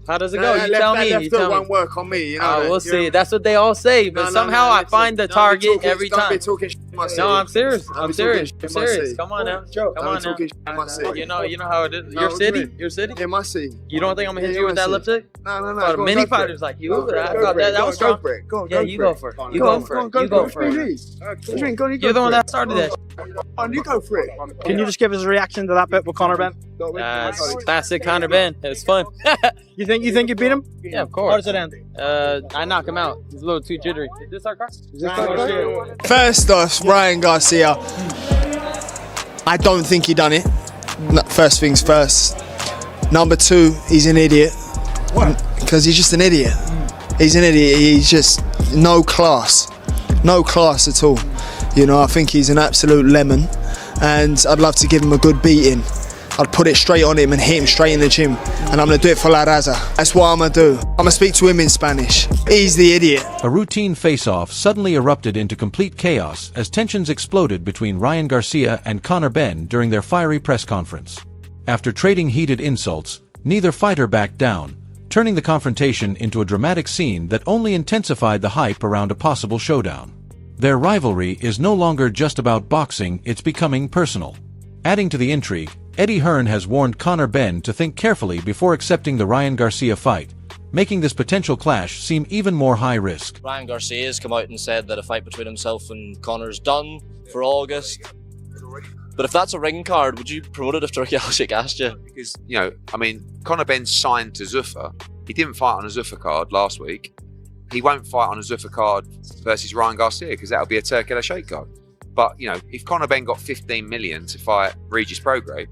How does it go? You tell me. Left hook won't work on me. You know, we'll see. That's what they all say, but somehow I find the target every time. Don't be talking shit in my city. No, I'm serious. I'm serious. serious. Come on now. Come on now. You know how it is. Your city? Your city? Yeah, my city. You don't think I'm gonna hit you with that lipstick? No. For the mini fighters like you, I thought that was strong. Yeah, you go for it. You go for it. You go for it. You're the one that started that. You go for it. Can you just give us a reaction to that bit with Conor Benn? Classic Conor Benn. It was fun. You think you beat him? Yeah, of course. How does it end? I knock him out. He's a little too jittery. Is this our car? First off, Ryan Garcia. I don't think he done it. First things first. Number two, he's an idiot. What? Because he's just an idiot. He's an idiot. He's just no class. No class at all. You know, I think he's an absolute lemon. And I'd love to give him a good beating. I'd put it straight on him and hit him straight in the gym. And I'm going to do it for La Raza. That's what I'm going to do. I'm going to speak to him in Spanish. He's the idiot. A routine face-off suddenly erupted into complete chaos as tensions exploded between Ryan Garcia and Conor Benn during their fiery press conference. After trading heated insults, neither fighter backed down, turning the confrontation into a dramatic scene that only intensified the hype around a possible showdown. Their rivalry is no longer just about boxing, it's becoming personal. Adding to the intrigue, Eddie Hearn has warned Conor Benn to think carefully before accepting the Ryan Garcia fight, making this potential clash seem even more high risk. Ryan Garcia has come out and said that a fight between himself and Conor's done for August. But if that's a ring card, would you promote it if Turkey Alshik asked you? Because, you know, I mean, Conor Benn signed to Zuffa. He didn't fight on a Zuffa card last week. He won't fight on a Zuffa card versus Ryan Garcia because that'll be a Turkey Alshik card. But, you know, if Conor Benn got 15 million to fight Regis Prograis,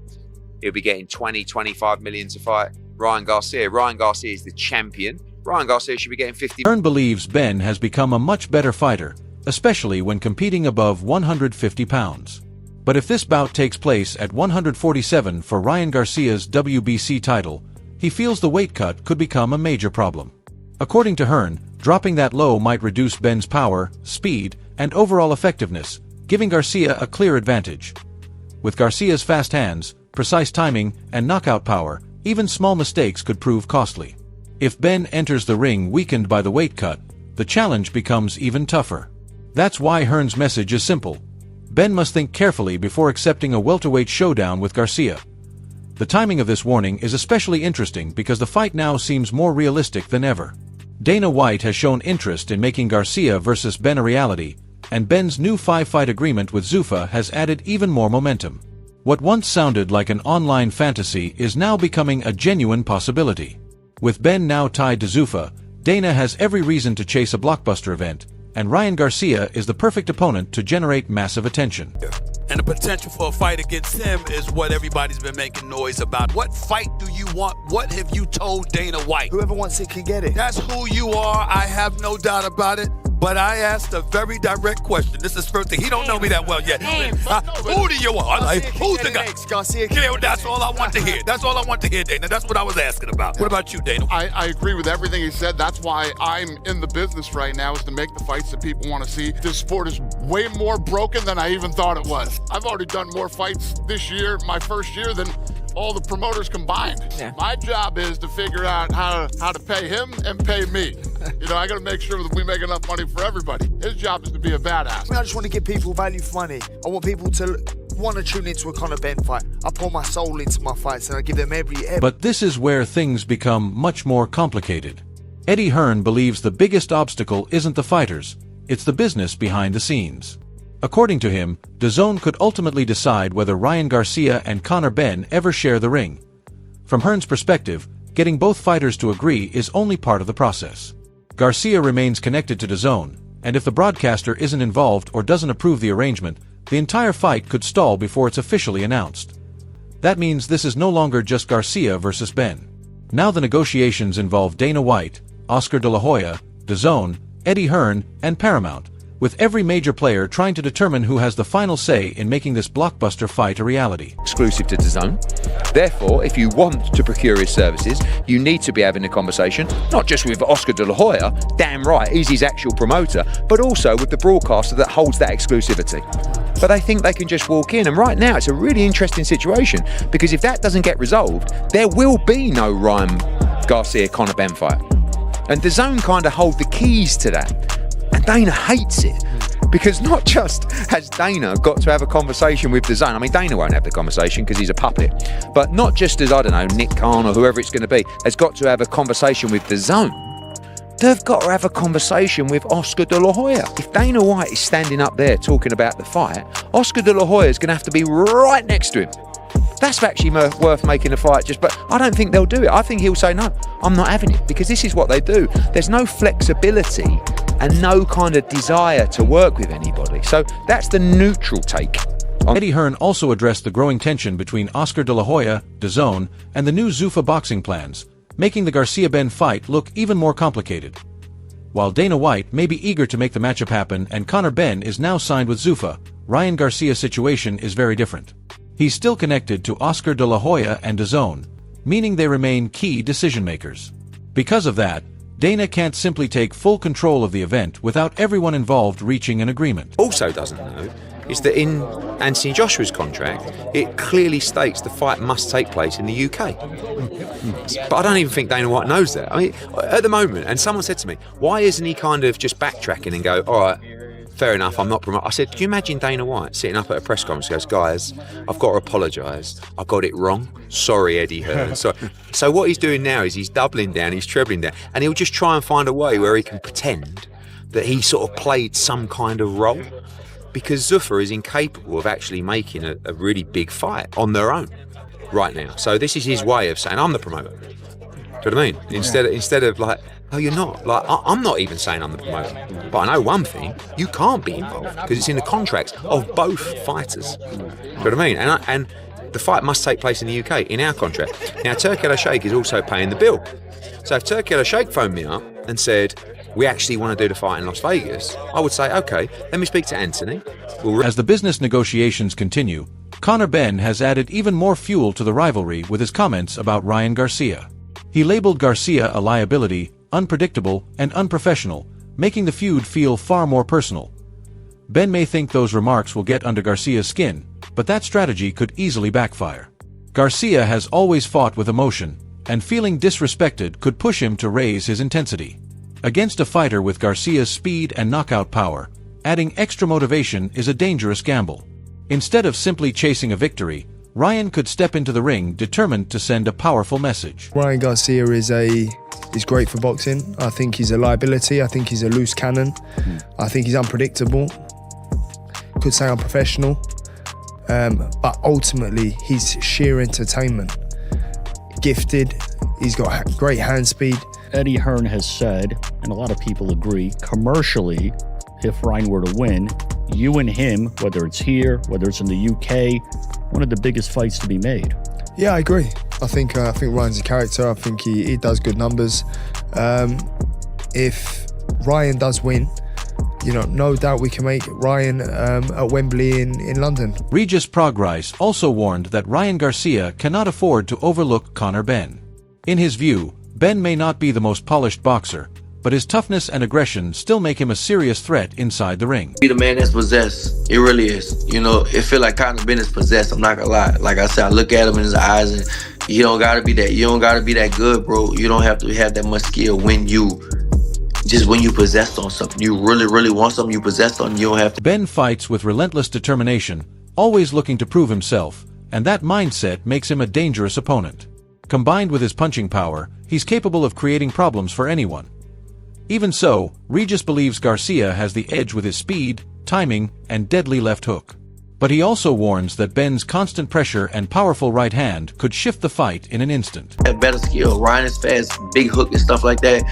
he'll be getting 20, 25 million to fight Ryan Garcia. Ryan Garcia is the champion. Ryan Garcia should be getting 50. Hearn believes Benn has become a much better fighter, especially when competing above 150 pounds. But if this bout takes place at 147 for Ryan Garcia's WBC title, he feels the weight cut could become a major problem. According to Hearn, dropping that low might reduce Benn's power, speed, and overall effectiveness, giving Garcia a clear advantage. With Garcia's fast hands, precise timing, and knockout power, even small mistakes could prove costly. If Benn enters the ring weakened by the weight cut, the challenge becomes even tougher. That's why Hearn's message is simple. Benn must think carefully before accepting a welterweight showdown with Garcia. The timing of this warning is especially interesting because the fight now seems more realistic than ever. Dana White has shown interest in making Garcia versus Benn a reality, and Benn's new 5-fight agreement with Zuffa has added even more momentum. What once sounded like an online fantasy is now becoming a genuine possibility. With Benn now tied to Zuffa, Dana has every reason to chase a blockbuster event, and Ryan Garcia is the perfect opponent to generate massive attention. And the potential for a fight against him is what everybody's been making noise about. What fight do you want? What have you told Dana White? Whoever wants it can get it. That's who you are. I have no doubt about it. But I asked a very direct question. This is first thing. He don't know me that well yet. Who do you want? Who's the guy? Garcia. Yeah, that's all I want to hear. That's all I want to hear, Dana. That's what I was asking about. What about you, Dana? I agree with everything he said. That's why I'm in the business right now, is to make the fights that people want to see. This sport is way more broken than I even thought it was. I've already done more fights this year, my first year, than all the promoters combined. Yeah. My job is to figure out how to pay him and pay me. You know, I got to make sure that we make enough money for everybody. His job is to be a badass. I just want to give people value for money. I want people to want to tune into a Conor Benn fight. I pour my soul into my fights and I give them every. But this is where things become much more complicated. Eddie Hearn believes the biggest obstacle isn't the fighters, it's the business behind the scenes. According to him, DAZN could ultimately decide whether Ryan Garcia and Conor Benn ever share the ring. From Hearn's perspective, getting both fighters to agree is only part of the process. Garcia remains connected to DAZN, and if the broadcaster isn't involved or doesn't approve the arrangement, the entire fight could stall before it's officially announced. That means this is no longer just Garcia versus Benn. Now the negotiations involve Dana White, Oscar De La Hoya, DAZN, Eddie Hearn, and Paramount, with every major player trying to determine who has the final say in making this blockbuster fight a reality. Exclusive to DAZN. Therefore, if you want to procure his services, you need to be having a conversation, not just with Oscar De La Hoya, damn right, he's his actual promoter, but also with the broadcaster that holds that exclusivity. But they think they can just walk in, and right now it's a really interesting situation, because if that doesn't get resolved, there will be no Ryan Garcia Conor Benn fight. And DAZN kind of hold the keys to that. And Dana hates it. Because not just has Dana got to have a conversation with DAZN, I mean, Dana won't have the conversation because he's a puppet, but not just as, I don't know, Nick Khan or whoever it's going to be, has got to have a conversation with DAZN. They've got to have a conversation with Oscar De La Hoya. If Dana White is standing up there talking about the fight, Oscar De La Hoya is going to have to be right next to him. That's actually worth making a fight, but I don't think they'll do it. I think he'll say, no, I'm not having it, because this is what they do. There's no flexibility and no kind of desire to work with anybody. So that's the neutral take. Eddie Hearn also addressed the growing tension between Oscar De La Hoya, DAZN, and the new Zuffa boxing plans, making the Garcia-Benn fight look even more complicated. While Dana White may be eager to make the matchup happen and Conor Benn is now signed with Zuffa, Ryan Garcia's situation is very different. He's still connected to Oscar De La Hoya and DAZN, meaning they remain key decision-makers. Because of that, Dana can't simply take full control of the event without everyone involved reaching an agreement. Also doesn't know is that in Anthony Joshua's contract, it clearly states the fight must take place in the UK. But I don't even think Dana White knows that. I mean, at the moment, and someone said to me, why isn't he kind of just backtracking and go, all right, fair enough, I'm not promoting. I said, can you imagine Dana White sitting up at a press conference and goes, guys, I've got to apologise. I got it wrong. Sorry, Eddie Hearn. So what he's doing now is he's doubling down, he's trebling down, and he'll just try and find a way where he can pretend that he sort of played some kind of role. Because Zuffa is incapable of actually making a really big fight on their own right now. So this is his way of saying, I'm the promoter. Do you know what I mean? Instead of like, oh, you're not. Like, I'm not even saying I'm the promoter. But I know one thing, you can't be involved because it's in the contracts of both fighters. Do you know what I mean? And the fight must take place in the UK, in our contract. Now, Turki Al-Sheikh is also paying the bill. So if Turki Al-Sheikh phoned me up and said, we actually want to do the fight in Las Vegas, I would say, okay, let me speak to Anthony. As the business negotiations continue, Conor Benn has added even more fuel to the rivalry with his comments about Ryan Garcia. He labeled Garcia a liability, unpredictable, and unprofessional, making the feud feel far more personal. Benn may think those remarks will get under Garcia's skin, but that strategy could easily backfire. Garcia has always fought with emotion, and feeling disrespected could push him to raise his intensity. Against a fighter with Garcia's speed and knockout power, adding extra motivation is a dangerous gamble. Instead of simply chasing a victory, Ryan could step into the ring determined to send a powerful message. Ryan Garcia is great for boxing. I think he's a liability. I think he's a loose cannon. I think he's unpredictable. Could say unprofessional. But ultimately, he's sheer entertainment. Gifted. He's got great hand speed. Eddie Hearn has said, and a lot of people agree, commercially, if Ryan were to win, you and him, whether it's here, whether it's in the UK, one of the biggest fights to be made. Yeah, I agree. I think Ryan's a character. I think he does good numbers. If Ryan does win, no doubt we can make Ryan at Wembley in London. Regis Prograis also warned that Ryan Garcia cannot afford to overlook Conor Benn. In his view, Benn may not be the most polished boxer, but his toughness and aggression still make him a serious threat inside the ring. Be the man that's possessed. It really is. It feel like Conor Benn is possessed. I'm not gonna lie. Like I said, I look at him in his eyes, and you don't gotta be that good, bro. You don't have to have that much skill when you possessed on something. You really want something you possessed on. You don't have to. Benn fights with relentless determination, always looking to prove himself, and that mindset makes him a dangerous opponent. Combined with his punching power, he's capable of creating problems for anyone. Even so, Regis believes Garcia has the edge with his speed, timing, and deadly left hook. But he also warns that Benn's constant pressure and powerful right hand could shift the fight in an instant. Have better skill. Ryan is fast, big hook and stuff like that.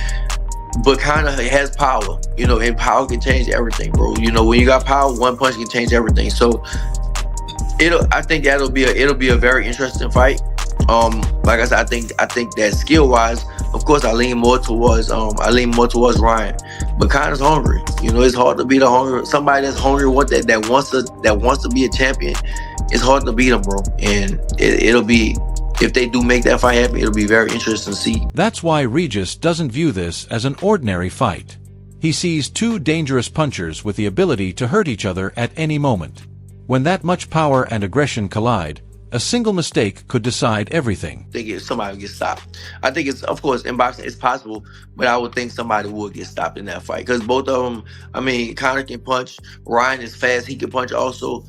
But Conor has power, and power can change everything, bro. When you got power, one punch can change everything. So I think it'll be a very interesting fight. Like I said, I think that skill-wise, of course, I lean more towards Ryan. But Conor's hungry. It's hard to beat somebody that's hungry, that wants to be a champion. It's hard to beat him, bro. And it'll be, if they do make that fight happen, it'll be very interesting to see. That's why Regis doesn't view this as an ordinary fight. He sees two dangerous punchers with the ability to hurt each other at any moment. When that much power and aggression collide, A single mistake could decide everything. I think somebody would get stopped. I think it's, of course, in boxing it's possible, but I would think somebody would get stopped in that fight. Because both of them, I mean, Conor can punch. Ryan is fast. He can punch also.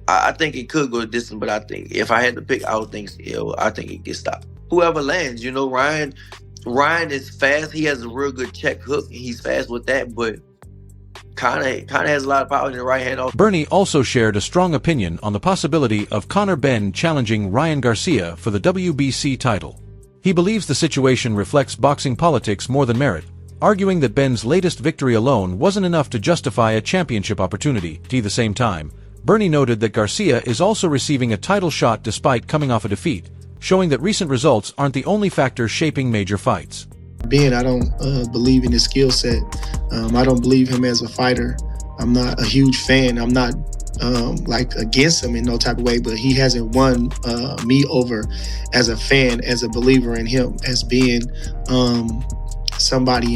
I think it could go a distance, but I think if I had to pick, I think it gets stopped. Whoever lands, you know, Ryan is fast. He has a real good check hook. He's fast with that, but Conor has a lot of power in the right hand. Bernie also shared a strong opinion on the possibility of Conor Benn challenging Ryan Garcia for the WBC title. He believes the situation reflects boxing politics more than merit, arguing that Benn's latest victory alone wasn't enough to justify a championship opportunity. At the same time, Bernie noted that Garcia is also receiving a title shot despite coming off a defeat, showing that recent results aren't the only factor shaping major fights. Ben, I don't believe in his skill set. I don't believe him as a fighter. I'm not a huge fan. I'm not like against him in no type of way, but he hasn't won me over as a fan, as a believer in him, as being somebody